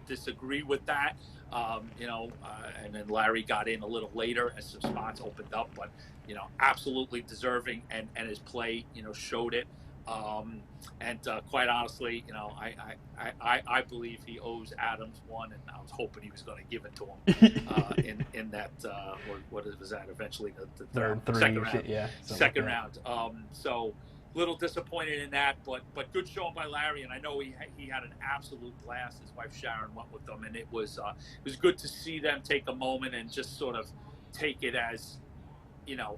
disagree with that. And then Larry got in a little later as some spots opened up, but absolutely deserving, and his play showed it. And quite honestly, I believe he owes Adams one, and I was hoping he was going to give it to him in that what was that eventually the second round. Yeah, second round. So little disappointed in that, but good showing by Larry, and I know he had an absolute blast. His wife Sharon went with them, and it was good to see them take a moment and just sort of take it as,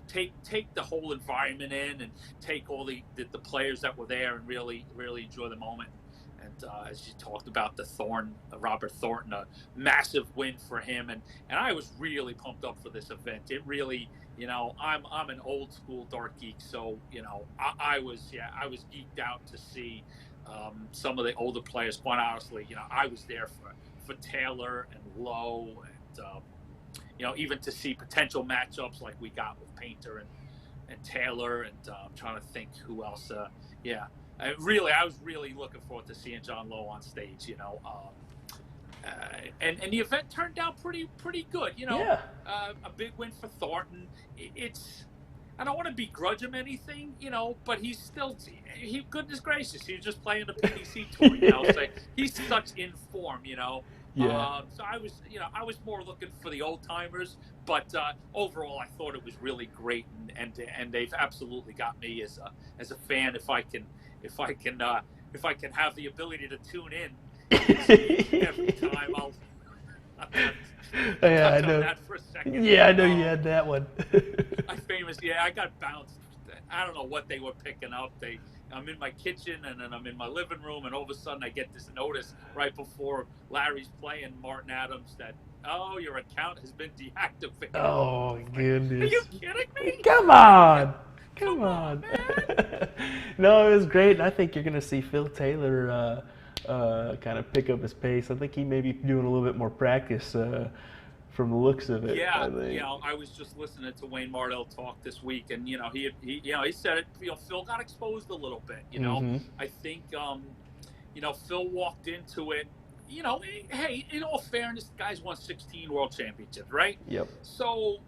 take the whole environment in, and take all the players that were there, and really enjoy the moment. And as you talked about Robert Thornton, a massive win for him, and I was really pumped up for this event. It really, I'm an old school dart geek, so I was geeked out to see some of the older players. Quite honestly, I was there for Taylor and Lowe, and even to see potential matchups like we got with Painter and Taylor, and I'm trying to think who else. I was really looking forward to seeing John Lowe on stage, and the event turned out pretty good, a big win for Thornton. I don't want to begrudge him anything, but he's still, goodness gracious, he's just playing the PDC tour, so he's such in form, Yeah. So I was more looking for the old timers, but overall I thought it was really great, and they've absolutely got me as a fan. If I can have the ability to tune in every time, I'll I know. That for a second. Yeah, I know you had that one. I got bounced. I don't know what they were picking up. I'm in my kitchen, and then I'm in my living room, and all of a sudden I get this notice right before Larry's playing Martin Adams that, your account has been deactivated. Oh, goodness. Are you kidding me? Come on, man. No, it was great, and I think you're going to see Phil Taylor kind of pick up his pace. I think he may be doing a little bit more practice from the looks of it. Yeah, I was just listening to Wayne Mardell talk this week, and he said it. Phil got exposed a little bit. I think Phil walked into it. Hey, in all fairness, the guys won 16 world championships, right? Yep. So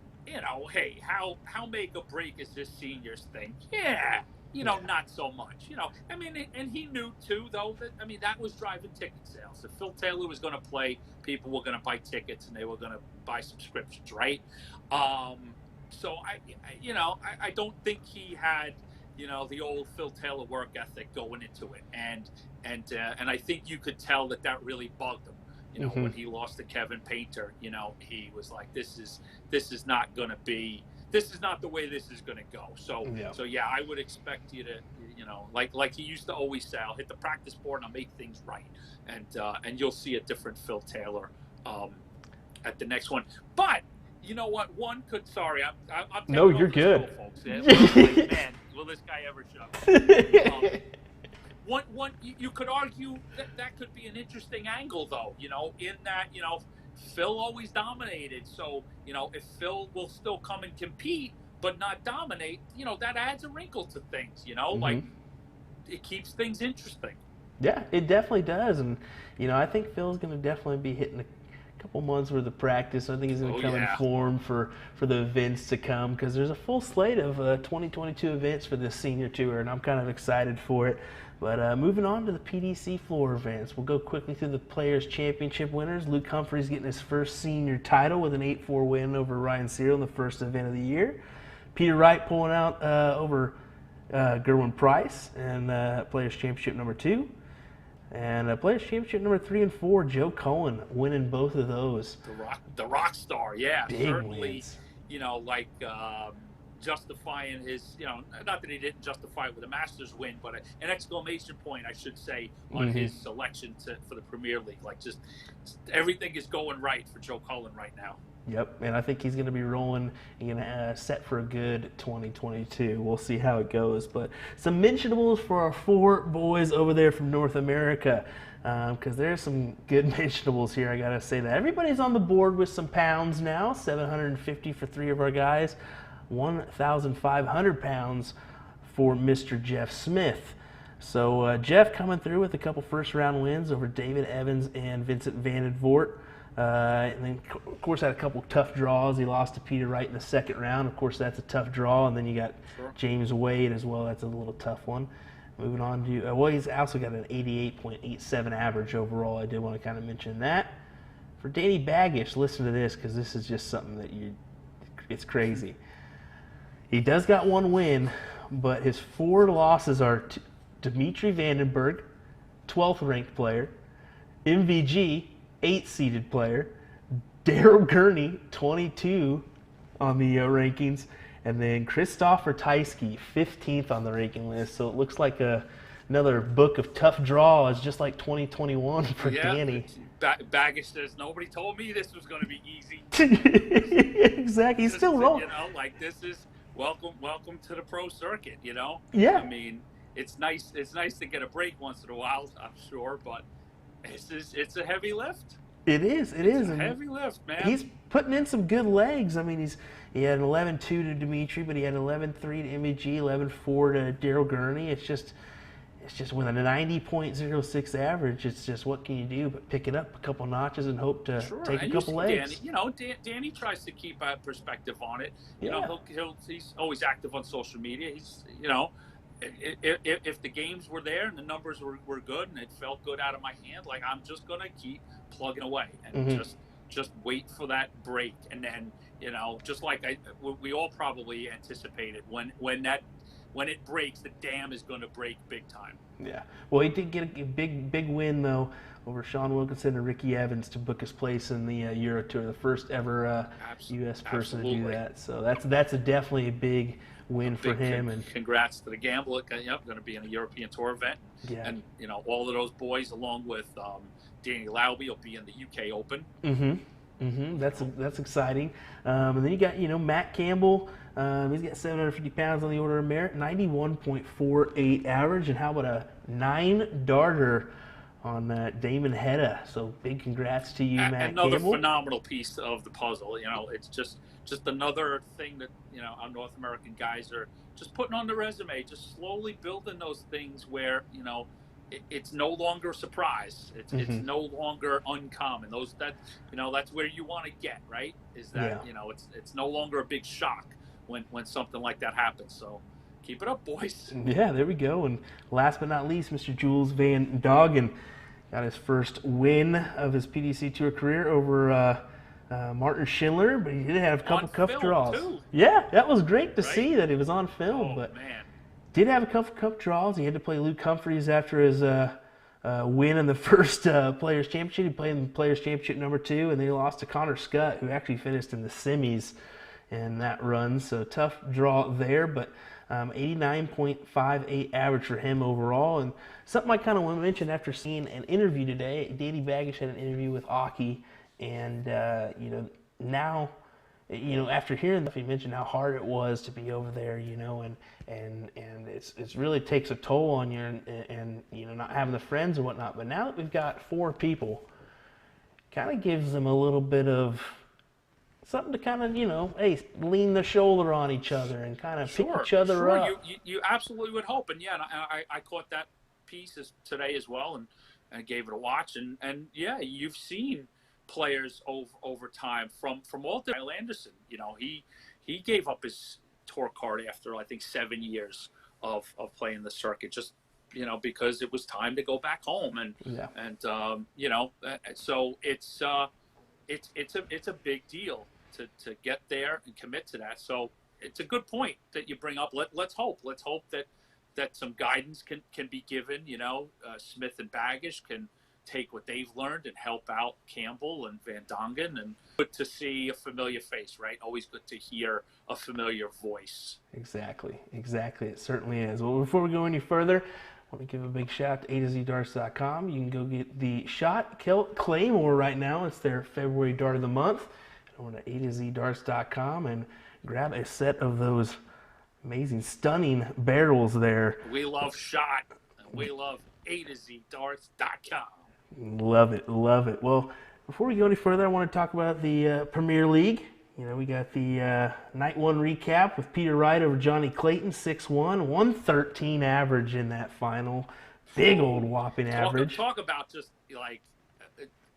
hey, how make or break is this seniors thing? Yeah. Not so much. And he knew too, though, that that was driving ticket sales. If Phil Taylor was going to play, people were going to buy tickets and they were going to buy subscriptions, right? So I don't think he had the old Phil Taylor work ethic going into it, and I think you could tell that really bugged him. When he lost to Kevin Painter, he was like, this is not going to be. This is not the way this is going to go. So I would expect you to, like he used to always say, I'll hit the practice board and I'll make things right, and you'll see a different Phil Taylor at the next one. But you know what? One could. Sorry, I'm no, you're good, show, folks. Man, will this guy ever show? One, you could argue that could be an interesting angle, though. In that Phil always dominated, so if Phil will still come and compete but not dominate, that adds a wrinkle to things. Like it keeps things interesting. Yeah, it definitely does, and I think Phil's going to definitely be hitting a couple months worth of practice. I think he's going to come in form for the events to come, because there's a full slate of 2022 events for this senior tour, and I'm kind of excited for it. But moving on to the PDC floor events, we'll go quickly through the Players' Championship winners. Luke Humphreys getting his first senior title with an 8-4 win over Ryan Searle in the first event of the year. Peter Wright pulling out over Gerwin Price in Players' Championship number 2. And Players' Championship number 3 and 4, Joe Cohen winning both of those. The rock star, yeah. Big certainly, wins. Justifying his, not that he didn't justify it with a Masters win, but an exclamation point, I should say, on his selection for the Premier League. Like, just everything is going right for Joe Cullen right now. Yep, and I think he's going to be rolling and going to set for a good 2022. We'll see how it goes. But some mentionables for our 4 boys over there from North America, because there's some good mentionables here, I got to say that. Everybody's on the board with some pounds now, 750 for 3 of our guys. 1,500 pounds for Mr. Jeff Smith. So Jeff coming through with a couple first-round wins over David Evans and Vincent Van Den Voort. And then, of course, had a couple tough draws. He lost to Peter Wright in the second round. Of course, that's a tough draw. And then you got James Wade as well. That's a little tough one. Moving on to, he's also got an 88.87 average overall. I did want to kind of mention that. For Danny Baggish, listen to this, because this is just something that it's crazy. He does got one win, but his 4 losses are Dimitri Vandenberg, 12th ranked player, MVG, 8th seeded player, Daryl Gurney, 22 on the rankings, and then Christopher Tysky, 15th on the ranking list. So it looks like another book of tough draws, just like 2021 for Danny. Baggage says, nobody told me this was going to be easy. Exactly. He's still rolling. You know, like, this is welcome to the pro circuit, you know? Yeah. I mean, it's nice to get a break once in a while, I'm sure, but it's a heavy lift. It is. It's a heavy lift, man. He's putting in some good legs. I mean, he had an 11-2 to Dimitri, but he had an 11-3 to MVG, 11-4 to Daryl Gurney. It's just with a 90.06 average, it's just, what can you do but pick it up a couple notches and hope to take a couple legs. Danny tries to keep a perspective on it. You Yeah. know, he's always active on social media. He's, you know, if the games were there and the numbers were good and it felt good out of my hand, like, I'm just gonna keep plugging away and just wait for that break. And then, you know, just like we all probably anticipated, when it breaks, the dam is going to break big time. Yeah. Well, he did get a big win though over Sean Wilkinson and Ricky Evans to book his place in the Euro Tour, the first ever U.S. person to do that. So that's definitely a big win for him. And congrats to the Gambler. Yep, going to be in a European Tour event. Yeah. And, you know, all of those boys, along with Danny Lauby, will be in the UK Open. That's exciting. And then you got, you know, Matt Campbell. He's got 750 pounds on the Order of Merit, 91.48 average, and how about a 9-darter on Damon Henna? So big congrats to you, Matt Another Campbell. Phenomenal piece of the puzzle. You know, it's just another thing that, you know, our North American guys are just putting on the resume, just slowly building those things where, you know, it's no longer a surprise. It's no longer uncommon. That's where you want to get, right? Is that, you know, it's no longer a big shock when something like that happens. So keep it up, boys. Yeah, there we go. And last but not least, Mr. Jules Van Doggen got his first win of his PDC Tour career over Martin Schindler, but he did have a couple cup draws. Too. Yeah, that was great to see that it was on film. But man, did have a couple cup draws. He had to play Luke Humphreys after his win in the first Players' Championship. He played in the Players' Championship number 2, and then he lost to Connor Scott, who actually finished in the semis in that run. So tough draw there, but 89.58 average for him overall. And something I kind of want to mention after seeing an interview today, Danny Baggish had an interview with Aki, and you know, now, you know, after hearing that, he mentioned how hard it was to be over there, you know, and it's really takes a toll on you, and you know, not having the friends and whatnot. But now that we've got 4 people, kind of gives them a little bit of something to kind of, you know, hey, lean the shoulder on each other and kind of pick each other up. You absolutely would hope. And yeah, I caught that piece today as well, and I gave it a watch. And yeah, you've seen players over time from all the Kyle Anderson. You know, he gave up his tour card after, I think, 7 years of playing the circuit, just, you know, because it was time to go back home. And you know, so it's a big deal to get there and commit to that. So it's a good point that you bring up. Let's hope that some guidance can be given. You know, Smith and Baggish can take what they've learned and help out Campbell and Van Dongen. And good to see a familiar face, right? Always good to hear a familiar voice. Exactly. It certainly is. Well, before we go any further, I want to give a big shout out to AZDdarts.com. You can go get the shot Claymore right now. It's their February dart of the month. Go to AZDdarts.com and grab a set of those amazing, stunning barrels there. We love shot. And we love AZDdarts.com. Love it. Well, before we go any further, I want to talk about the Premier League. You know, we got the night 1 recap with Peter Wright over Johnny Clayton, 6-1, 113 average in that final. Big old whopping average. Talk about just like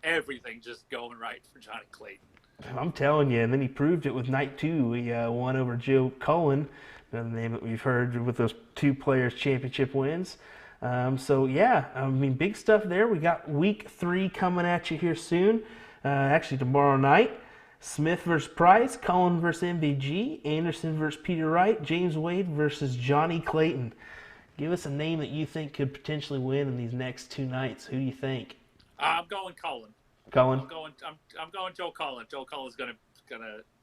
everything just going right for Johnny Clayton. I'm telling you, and then he proved it with night 2. He won over Joe Cullen, the name that we've heard with those 2 Players' Championship wins. So yeah, I mean, big stuff there. We got week 3 coming at you here soon, actually tomorrow night. Smith versus Price, Cullen versus MVG, Anderson versus Peter Wright, James Wade versus Johnny Clayton. Give us a name that you think could potentially win in these next 2 nights. Who do you think? I'm going Cullen. Cullen? I'm going Joe Cullen. Joe Cullen's gonna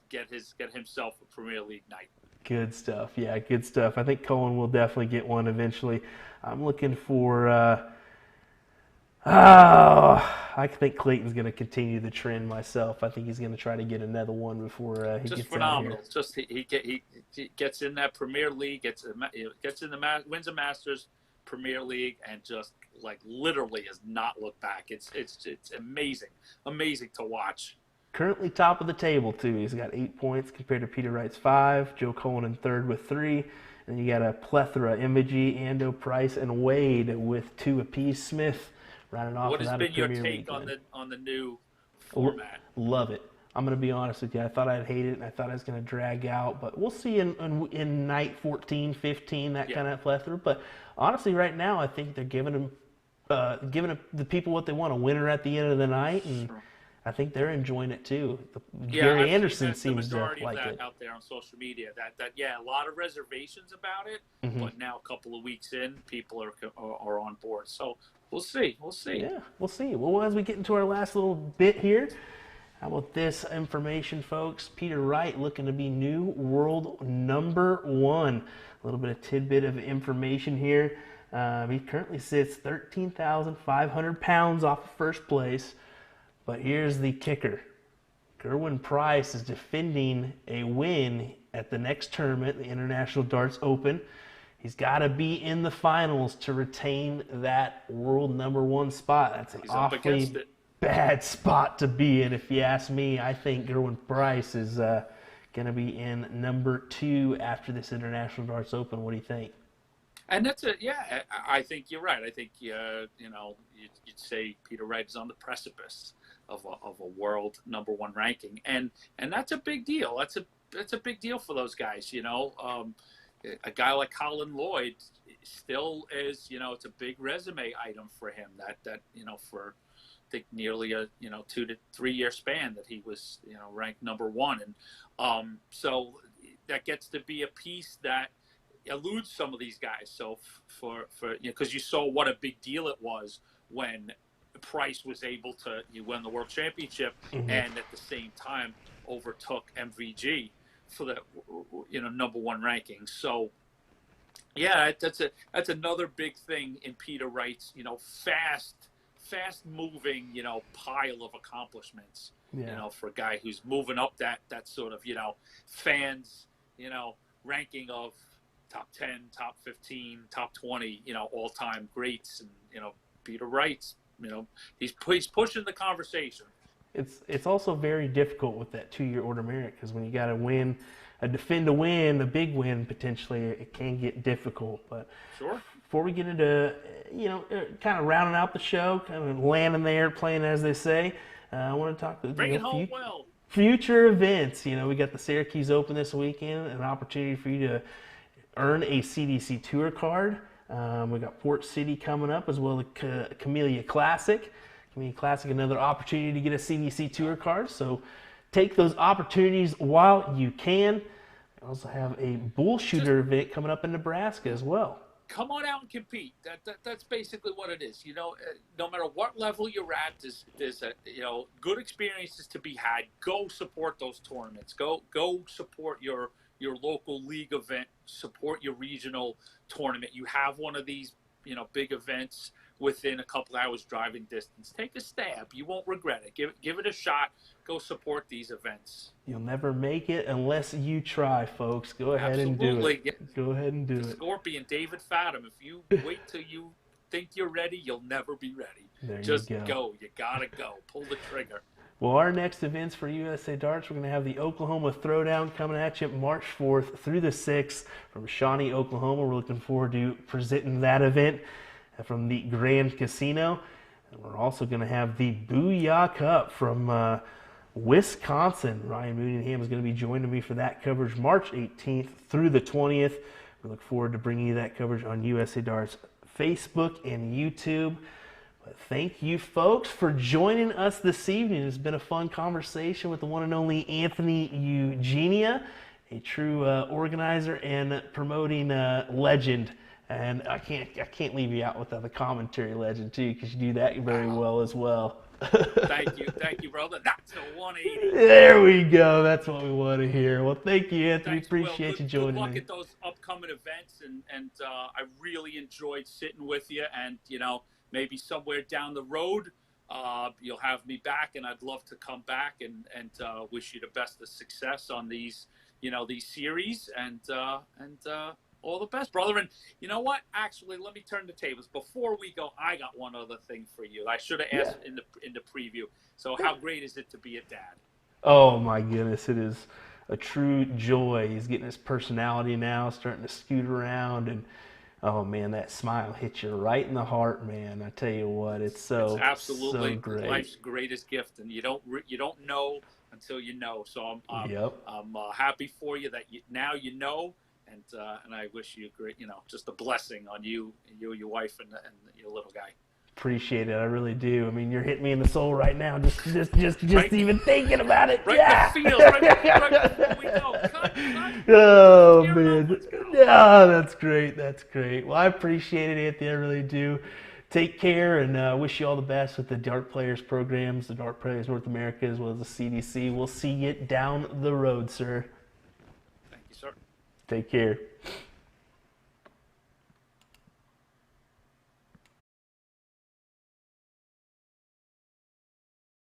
get himself a Premier League night. Good stuff. Yeah, good stuff. I think Cullen will definitely get one eventually. I'm looking for I think Clayton's going to continue the trend myself. I think he's going to try to get another one before he gets phenomenal. out of here. He gets in that Premier League, wins a Masters Premier League, and just like literally has not looked back. It's amazing to watch. Currently top of the table too. He's got 8 points compared to Peter Wright's 5. Joe Cullen in third with 3. And you got a plethora: MVG, Ando, Price, and Wade with 2 apiece. Smith running off. What has been your take on the new format? Love it. I'm going to be honest with you. I thought I'd hate it, and I thought I was going to drag out. But we'll see in night 14, 15, that kind of plethora. But honestly, right now, I think they're giving the people what they want, a winner at the end of the night. And I think they're enjoying it too. Gary Anderson seems to like it out there on social media. That a lot of reservations about it, but now a couple of weeks in, people are on board. So we'll see. Yeah, we'll see. Well, as we get into our last little bit here, how about this information, folks? Peter Wright looking to be new world #1. A little bit of tidbit of information here. He currently sits 13,500 pounds off of first place. But here's the kicker. Gerwin Price is defending a win at the next tournament, the International Darts Open. He's got to be in the finals to retain that world #1 spot. That's an awfully bad spot to be in, if you ask me. I think Gerwin Price is going to be in #2 after this International Darts Open. What do you think? And that's I think you're right. I think you'd say Peter Wright is on the precipice of a world #1 ranking, and that's a big deal. That's a big deal for those guys. A guy like Colin Lloyd still is. It's a big resume item for him. That for I think nearly a 2 to 3 year span that he was ranked #1, and so that gets to be a piece that eludes some of these guys. So because you saw what a big deal it was when Price was able to win the World Championship and at the same time overtook MVG for the #1 ranking. So that's another big thing in Peter Wright's fast moving pile of accomplishments. For a guy who's moving up that sort of fans ranking of top 10, top 15, top 20 all-time greats, and Peter Wright's he's pushing the conversation. It's also very difficult with that 2-year order merit, because when you got to win, defend a win, a big win potentially, it can get difficult. But before we get into kind of rounding out the show, kind of landing the airplane, as they say, I want to talk bring it home well. Future events. We got the Syracuse Open this weekend, an opportunity for you to earn a CDC Tour card. We got Port City coming up, as well as the Camellia Classic. Camellia Classic, another opportunity to get a CDC Tour card. So take those opportunities while you can. We also have a BullShooter event coming up in Nebraska as well. Come on out and compete. That's basically what it is. No matter what level you're at, there's good experiences to be had. Go support those tournaments. Go support your local league event. Support your regional tournament. You have one of these big events within a couple hours driving distance. Take a stab. You won't regret it. Give it a shot. Go support these events. You'll never make it unless you try, folks. Go ahead and do it. Go ahead and do it. Scorpion, David Fathom. If you wait till you think you're ready, you'll never be ready. Just go. You gotta go. Pull the trigger. Well, our next events for USA Darts, we're going to have the Oklahoma Throwdown coming at you March 4th through the 6th from Shawnee, Oklahoma. We're looking forward to presenting that event from the Grand Casino. And we're also going to have the Booyah Cup from Wisconsin. Ryan Mooneyham is going to be joining me for that coverage March 18th through the 20th. We look forward to bringing you that coverage on USA Darts Facebook and YouTube. But thank you, folks, for joining us this evening. It's been a fun conversation with the one and only Anthony Eugenia, a true organizer and promoting legend. And I can't leave you out without the commentary legend too, because you do that very well as well. Thank you, brother. That's a 180. There we go. That's what we want to hear. Well, thank you, Anthony. Thanks, Appreciate you joining good luck me. at those upcoming events, and I really enjoyed sitting with you. And maybe somewhere down the road, you'll have me back, and I'd love to come back and wish you the best of success on these series, and all the best, brother. And you know what? Actually, let me turn the tables. Before we go, I got one other thing for you. I should have asked in the preview. So how great is it to be a dad? Oh my goodness, it is a true joy. He's getting his personality now, starting to scoot around, and oh man, that smile hits you right in the heart, man. I tell you what, it's absolutely so great. Life's greatest gift, and you don't know until you know. So I'm happy for you that now you know. And I wish you great, just a blessing on you, your wife, and your little guy. Appreciate it, I really do. I mean, you're hitting me in the soul right now, just right, even thinking about it. Right yeah. in the feels, right before we go. Cut. Oh man, yeah, that's great. That's great. Well, I appreciate it, Anthony. I really do. Take care, and wish you all the best with the Dart Players programs, the Dart Players North America, as well as the CDC. We'll see you down the road, sir. Thank you, sir. Take care.